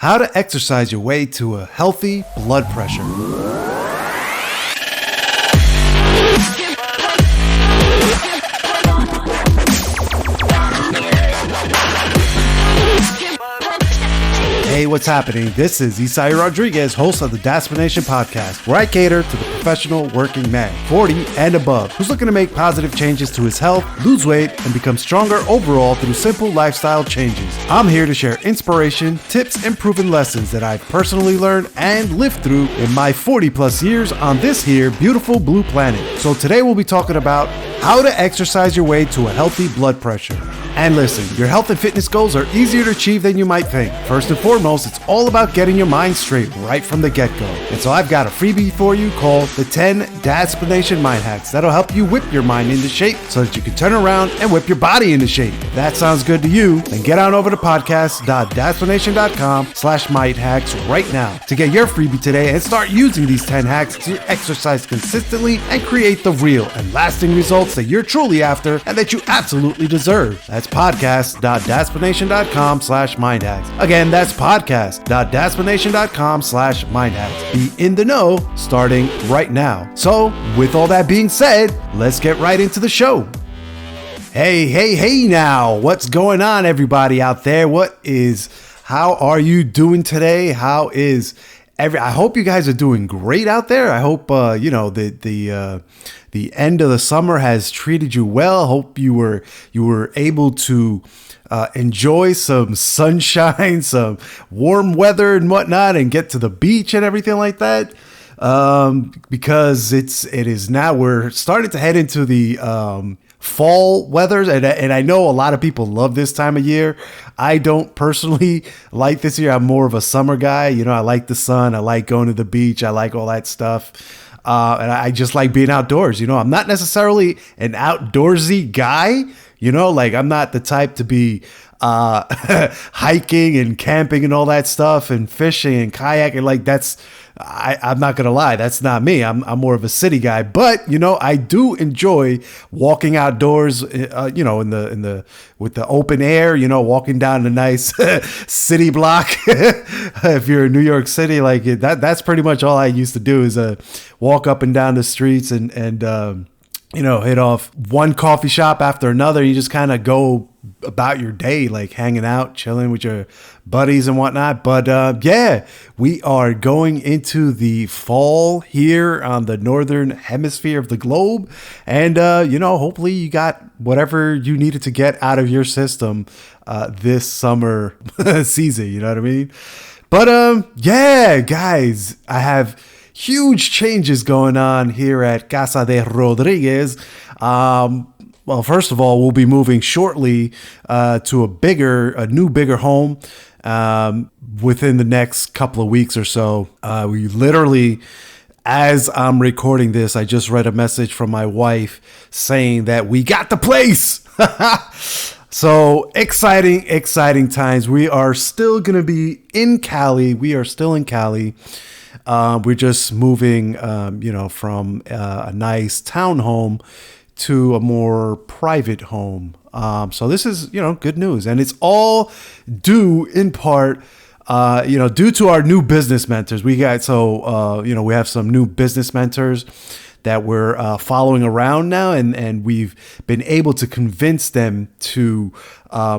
How to exercise your way to a healthy blood pressure. Hey, what's happening? This is Spidey Rodriguez, host of the Diastolic podcast, where I cater to the professional working man, 40 and above, who's looking to make positive changes to his health, lose weight, and become stronger overall through simple lifestyle changes. I'm here to share inspiration, tips, and proven lessons that I've personally learned and lived through in my 40 plus years on this here beautiful blue planet. So today we'll be talking about how to exercise your way to a healthy blood pressure. And listen, your health and fitness goals are easier to achieve than you might think. First and foremost, it's all about getting your mind straight right from the get-go. And so I've got a freebie for you called the 10 Diastolic Mind Hacks that'll help you whip your mind into shape so that you can turn around and whip your body into shape. If that sounds good to you, then get on over to podcast.diastolic.com/mindhacks right now to get your freebie today and start using these 10 hacks to exercise consistently and create the real and lasting results that you're truly after and that you absolutely deserve. That's podcast.diastolic.com/mindhacks. Again, that's podcast.diastolic.com/mindhacks. Be in the know starting right now. So, with all that being said, let's get right into the show. Hey now, what's going on, everybody out there? How are you doing today? I hope you guys are doing great out there. I hope, the end of the summer has treated you well. Hope you were able to enjoy some sunshine, some warm weather and whatnot, and get to the beach and everything like that. Because it is now we're starting to head into the fall weather, and I know a lot of people love this time of year. I don't personally like this year. I'm more of a summer guy. I like the sun. I like going to the beach. I like all that stuff. And I just like being outdoors. I'm not necessarily an outdoorsy guy. I'm not the type to be hiking and camping and all that stuff and fishing and kayaking. I'm not going to lie. That's not me. I'm more of a city guy, but I do enjoy walking outdoors, with the open air, walking down a nice city block. If you're in New York City, that's pretty much all I used to do is walk up and down the streets and hit off one coffee shop after another. You just kind of go about your day, hanging out, chilling with your buddies and whatnot. But we are going into the fall here on the northern hemisphere of the globe. And, hopefully you got whatever you needed to get out of your system this summer season. You know what I mean? But guys, I have huge changes going on here at Casa de Rodriguez. Well, first of all, we'll be moving shortly to a new, bigger home within the next couple of weeks or so. We literally, as I'm recording this, I just read a message from my wife saying that we got the place. So exciting times. We are still going to be in Cali. We're just moving, from a nice townhome to a more private home. So this is, good news. And it's all due in part, due to our new business mentors. We have some new business mentors that we're following around now. And we've been able to convince them to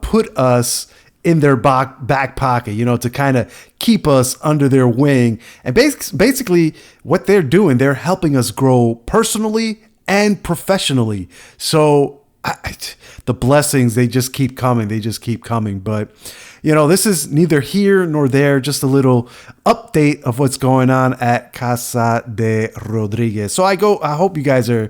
put us in their back pocket, to kind of keep us under their wing. And basically what they're doing, they're helping us grow personally and professionally. So the blessings, they just keep coming. But, this is neither here nor there, just a little update of what's going on at Casa de Rodriguez. So I hope you guys are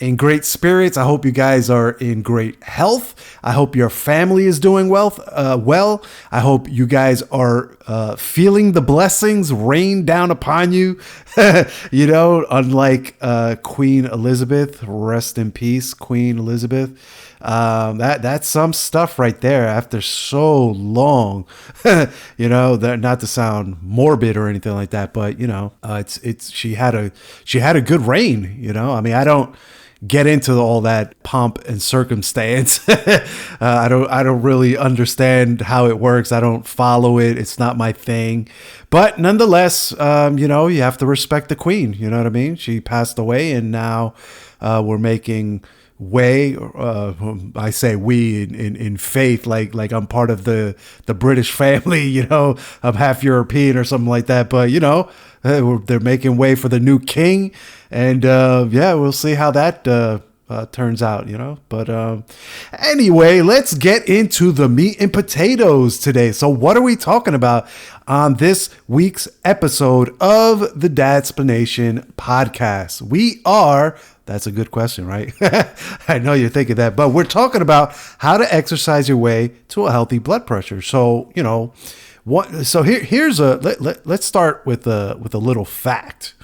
in great spirits. I hope you guys are in great health. I hope your family is doing well. I hope you guys are feeling the blessings rain down upon you. Unlike Queen Elizabeth, rest in peace, Queen Elizabeth. That's some stuff right there after so long. That, not to sound morbid or anything like that, but she had a good reign. I don't get into all that pomp and circumstance. I don't really understand how it works. I don't follow it. It's not my thing. But nonetheless, you have to respect the queen. You know what I mean? She passed away, and now we're making way. I say we in faith, like I'm part of the British family. I'm half European or something like that. But they're making way for the new king, and we'll see how that turns out. But anyway, let's get into the meat and potatoes today. So what are we talking about on this week's episode of the Dadsplanation podcast? That's a good question, right? I know you're thinking that, but we're talking about how to exercise your way to a healthy blood pressure. So, let's start with a little fact.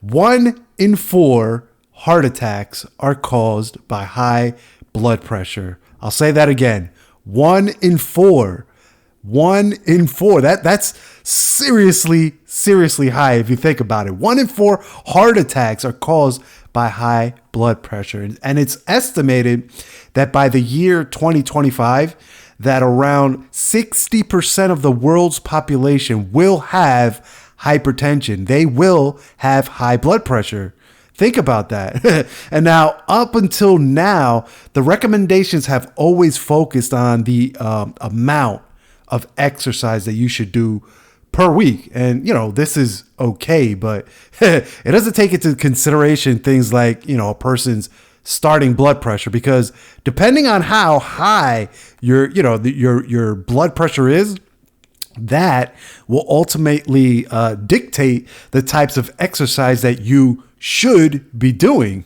1 in 4 heart attacks are caused by high blood pressure. I'll say that again. 1 in 4. 1 in 4. That's seriously high if you think about it. 1 in 4 heart attacks are caused by high blood pressure. And it's estimated that by the year 2025, that around 60% of the world's population will have hypertension. They will have high blood pressure. Think about that. And now, up until now, the recommendations have always focused on the amount of exercise that you should do per week. And, this is okay, but it doesn't take into consideration things like, a person's starting blood pressure, because depending on how high your blood pressure is, that will ultimately dictate the types of exercise that you should be doing.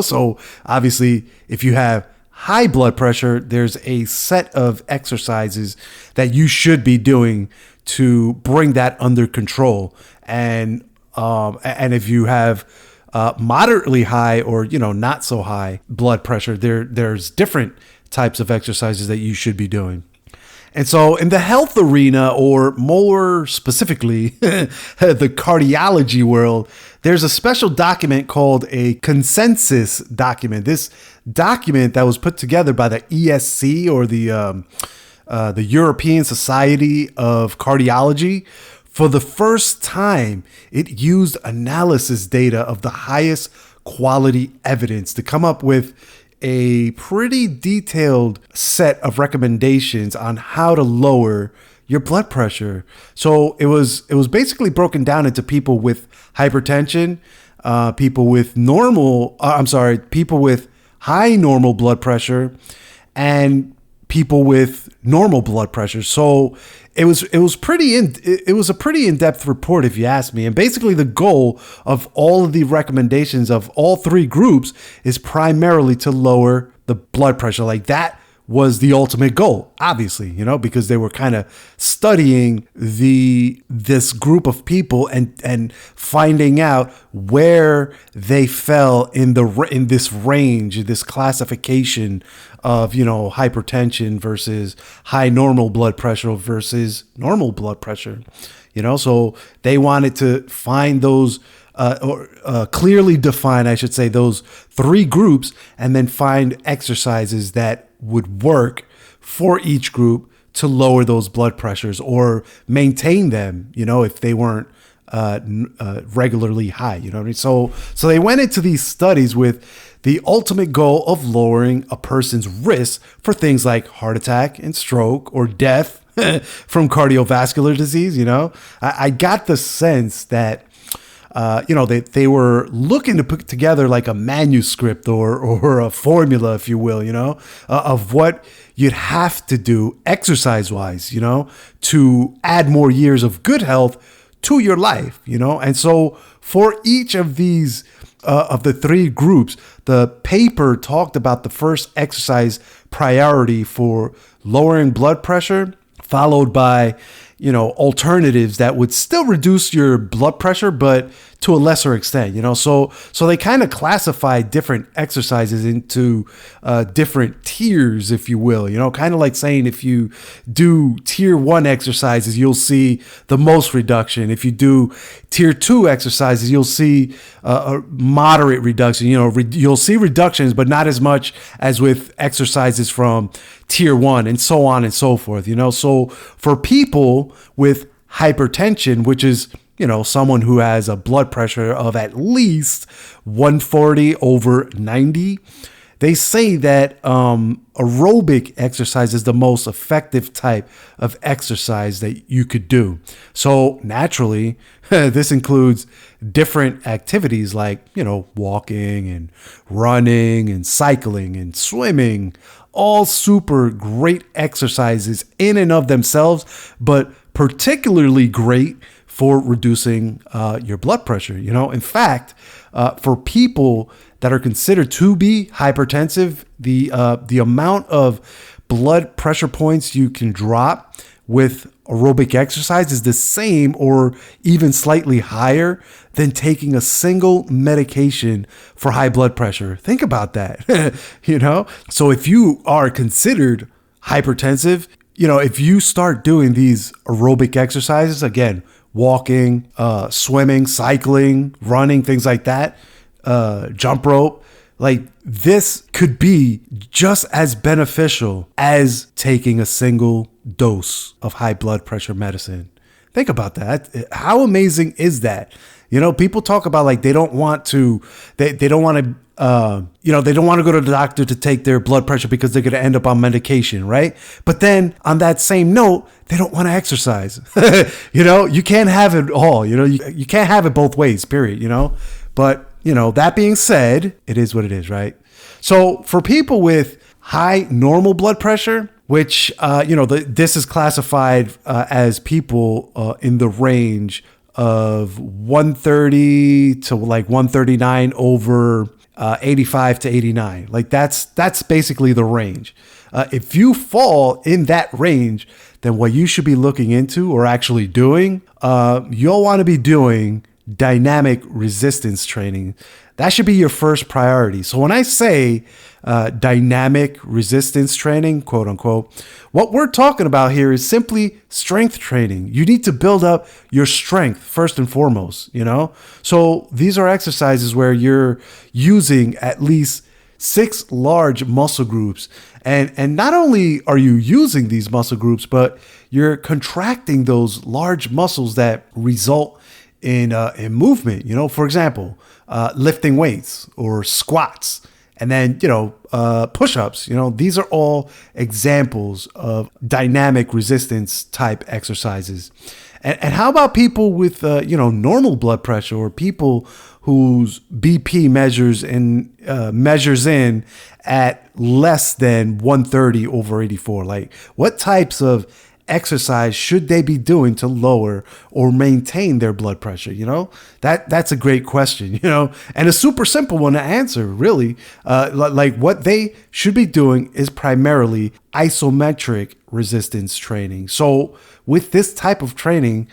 So obviously, if you have high blood pressure, there's a set of exercises that you should be doing to bring that under control. And if you have moderately high or not so high blood pressure, there's different types of exercises that you should be doing. And so in the health arena, or more specifically, the cardiology world, there's a special document called a consensus document. This document that was put together by the ESC, or the European Society of Cardiology. For the first time, it used analysis data of the highest quality evidence to come up with a pretty detailed set of recommendations on how to lower your blood pressure. So it was basically broken down into people with hypertension, people with people with high normal blood pressure, and people with normal blood pressure. So it was a pretty in-depth report, if you ask me. And basically the goal of all of the recommendations of all three groups is primarily to lower the blood pressure. Like, that was the ultimate goal, obviously, because they were kind of studying this group of people and finding out where they fell in this range, this classification of, hypertension versus high normal blood pressure versus normal blood pressure. So they wanted to find those clearly define, I should say, those three groups, and then find exercises that would work for each group to lower those blood pressures or maintain them, if they weren't regularly high, what I mean? So they went into these studies with the ultimate goal of lowering a person's risk for things like heart attack and stroke or death from cardiovascular disease. I got the sense that they were looking to put together like a manuscript or a formula, if you will, of what you'd have to do exercise wise, to add more years of good health to your life, And so for each of these, of the three groups, the paper talked about the first exercise priority for lowering blood pressure, followed by alternatives that would still reduce your blood pressure, but to a lesser extent, so they kind of classify different exercises into different tiers, if you will, kind of like saying if you do tier 1 exercises, you'll see the most reduction. If you do tier 2 exercises, you'll see a moderate reduction. You'll see reductions, but not as much as with exercises from tier 1, and so on and so forth. So for people with hypertension, which is someone who has a blood pressure of at least 140/90, they say that aerobic exercise is the most effective type of exercise that you could do. So naturally, this includes different activities like, walking and running and cycling and swimming, all super great exercises in and of themselves, but particularly great for reducing your blood pressure. In fact, for people that are considered to be hypertensive, the amount of blood pressure points you can drop with aerobic exercise is the same or even slightly higher than taking a single medication for high blood pressure. Think about that. So if you are considered hypertensive, if you start doing these aerobic exercises, again, walking, swimming, cycling, running, things like that, jump rope, like this could be just as beneficial as taking a single dose of high blood pressure medicine. Think about that. How amazing is that? People talk about like they don't want to go to the doctor to take their blood pressure because they're going to end up on medication, right? But then on that same note, they don't want to exercise. You can't have it all. You can't have it both ways, period, But, that being said, it is what it is, right? So for people with high normal blood pressure, which, this is classified as people in the range of 130 to like 139/85 to 89. Like that's basically the range. If you fall in that range, then what you should be looking into or actually doing, you'll want to be doing dynamic resistance training. That should be your first priority. So when I say dynamic resistance training, quote unquote, what we're talking about here is simply strength training. You need to build up your strength first and foremost, So these are exercises where you're using at least 6 large muscle groups. And not only are you using these muscle groups, but you're contracting those large muscles that result in movement, for example, lifting weights or squats, and then, push-ups, these are all examples of dynamic resistance type exercises. And how about people with, normal blood pressure or people whose BP measures in at less than 130/84? Like what types of exercise should they be doing to lower or maintain their blood pressure? That's a great question, and a super simple one to answer, really. Like what they should be doing is primarily isometric resistance training. So with this type of training,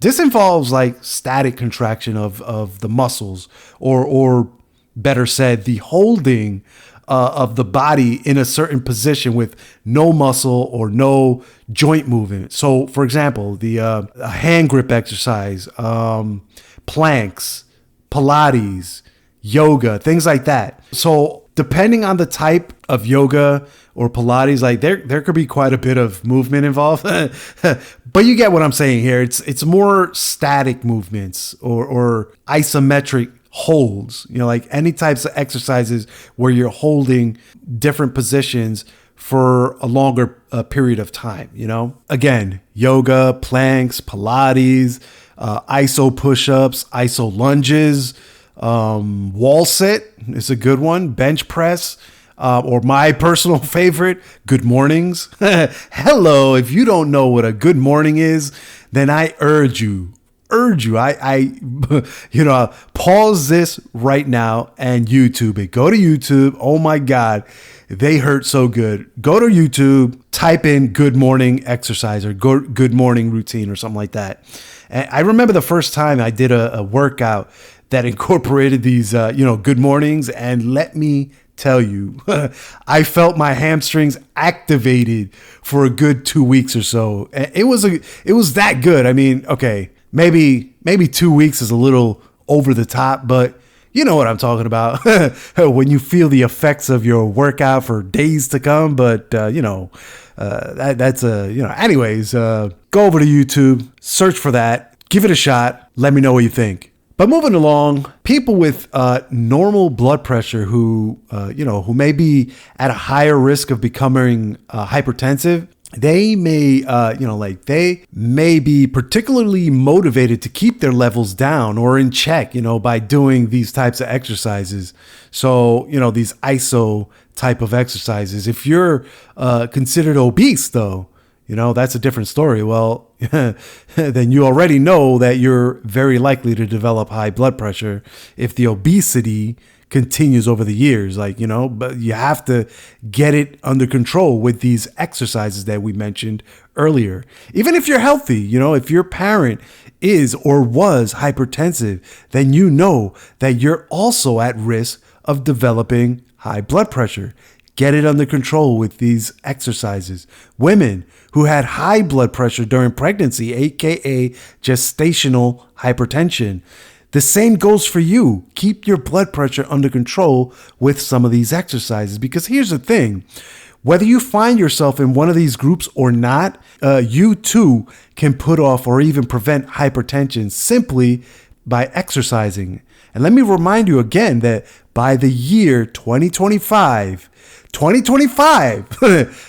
this involves like static contraction of the muscles, or better said, the holding of the body in a certain position with no muscle or no joint movement. So, for example, the hand grip exercise, planks, Pilates, yoga, things like that. So, depending on the type of yoga or Pilates, like there could be quite a bit of movement involved. But you get what I'm saying here. It's more static movements or isometric holds, like any types of exercises where you're holding different positions for a longer period of time, Again, yoga, planks, Pilates, iso push-ups, iso lunges, wall sit is a good one, bench press, or my personal favorite, good mornings. Hello, if you don't know what a good morning is, then I urge you urge you. Pause this right now and YouTube it. Go to YouTube. Oh my God, they hurt so good. Go to YouTube, type in good morning exercise or good morning routine or something like that. And I remember the first time I did a workout that incorporated these, good mornings. And let me tell you, I felt my hamstrings activated for a good 2 weeks or so. It was that good. I mean, okay, maybe 2 weeks is a little over the top, but you know what I'm talking about when you feel the effects of your workout for days to come. But, anyways, go over to YouTube, search for that, give it a shot. Let me know what you think. But moving along, people with normal blood pressure who may be at a higher risk of becoming hypertensive, they may be particularly motivated to keep their levels down or in check, by doing these types of exercises. So, these ISO type of exercises. If you're considered obese, though, that's a different story. Well, then you already know that you're very likely to develop high blood pressure if the obesity continues over the years, but you have to get it under control with these exercises that we mentioned earlier. Even if you're healthy, if your parent is or was hypertensive, then you know that you're also at risk of developing high blood pressure. Get it under control with these exercises. Women who had high blood pressure during pregnancy, aka gestational hypertension. The same goes for you. Keep your blood pressure under control with some of these exercises, because here's the thing. Whether you find yourself in one of these groups or not, you too can put off or even prevent hypertension simply by exercising. And let me remind you again that by the year 2025,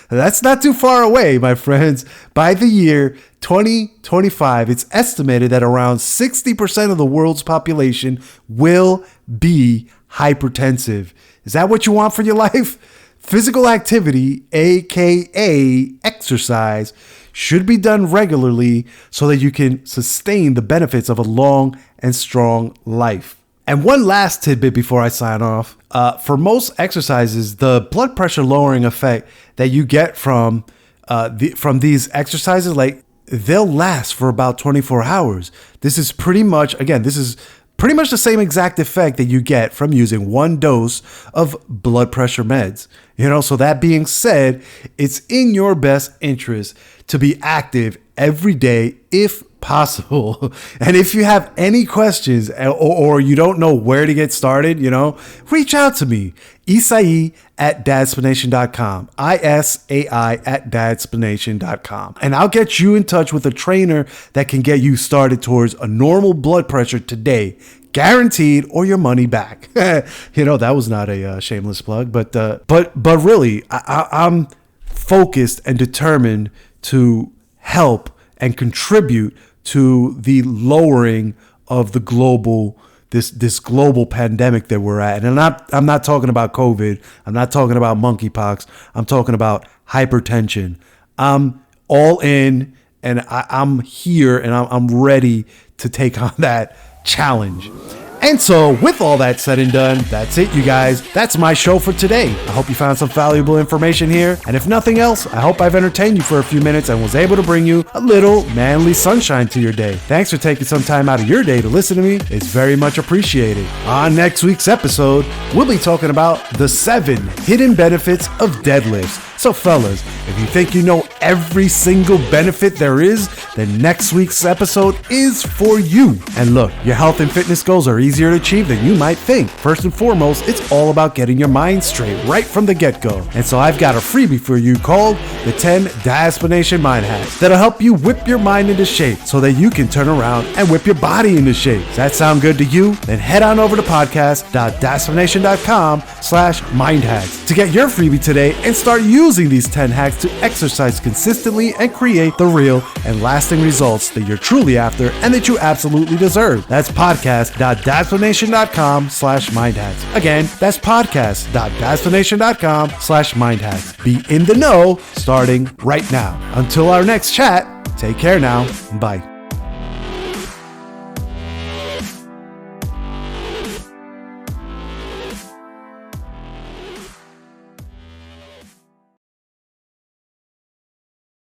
that's not too far away, my friends. By the year 2025, it's estimated that around 60% of the world's population will be hypertensive. Is that what you want for your life? Physical activity, aka exercise, should be done regularly so that you can sustain the benefits of a long and strong life. And one last tidbit before I sign off. For most exercises, the blood pressure lowering effect that you get from these exercises, they'll last for about 24 hours. This is pretty much the same exact effect that you get from using one dose of blood pressure meds. So that being said, it's in your best interest to be active every day if possible. And if you have any questions or you don't know where to get started, reach out to me, Isai@dadsplanation.com, ISAI@dadsplanation.com. And I'll get you in touch with a trainer that can get you started towards a normal blood pressure today. Guaranteed, or your money back. That was not a shameless plug, but really, I'm focused and determined to help and contribute to the lowering of the this global pandemic that we're at. And I'm not talking about COVID. I'm not talking about monkeypox. I'm talking about hypertension. I'm all in, and I'm here, and I'm ready to take on that challenge. And so with all that said and done, that's it, you guys. That's my show for today. I hope you found some valuable information here. And if nothing else, I hope I've entertained you for a few minutes and was able to bring you a little manly sunshine to your day. Thanks for taking some time out of your day to listen to me. It's very much appreciated. On next week's episode, we'll be talking about the 7 hidden benefits of deadlifts. So fellas, if you think you know every single benefit there is, then next week's episode is for you. And look, your health and fitness goals are easier to achieve than you might think. First and foremost, it's all about getting your mind straight right from the get-go. And so I've got a freebie for you called the 10 Diastolic Mind Hacks that'll help you whip your mind into shape so that you can turn around and whip your body into shape. Does that sound good to you? Then head on over to podcast.diastolic.com/mindhacks to get your freebie today and start using these 10 hacks to exercise consistently and create the real and lasting results that you're truly after and that you absolutely deserve. That's podcast.diastolic.com/mindhacks. Again, that's podcast.diastolic.com/mindhacks. Be in the know starting right now. Until our next chat, take care now. Bye.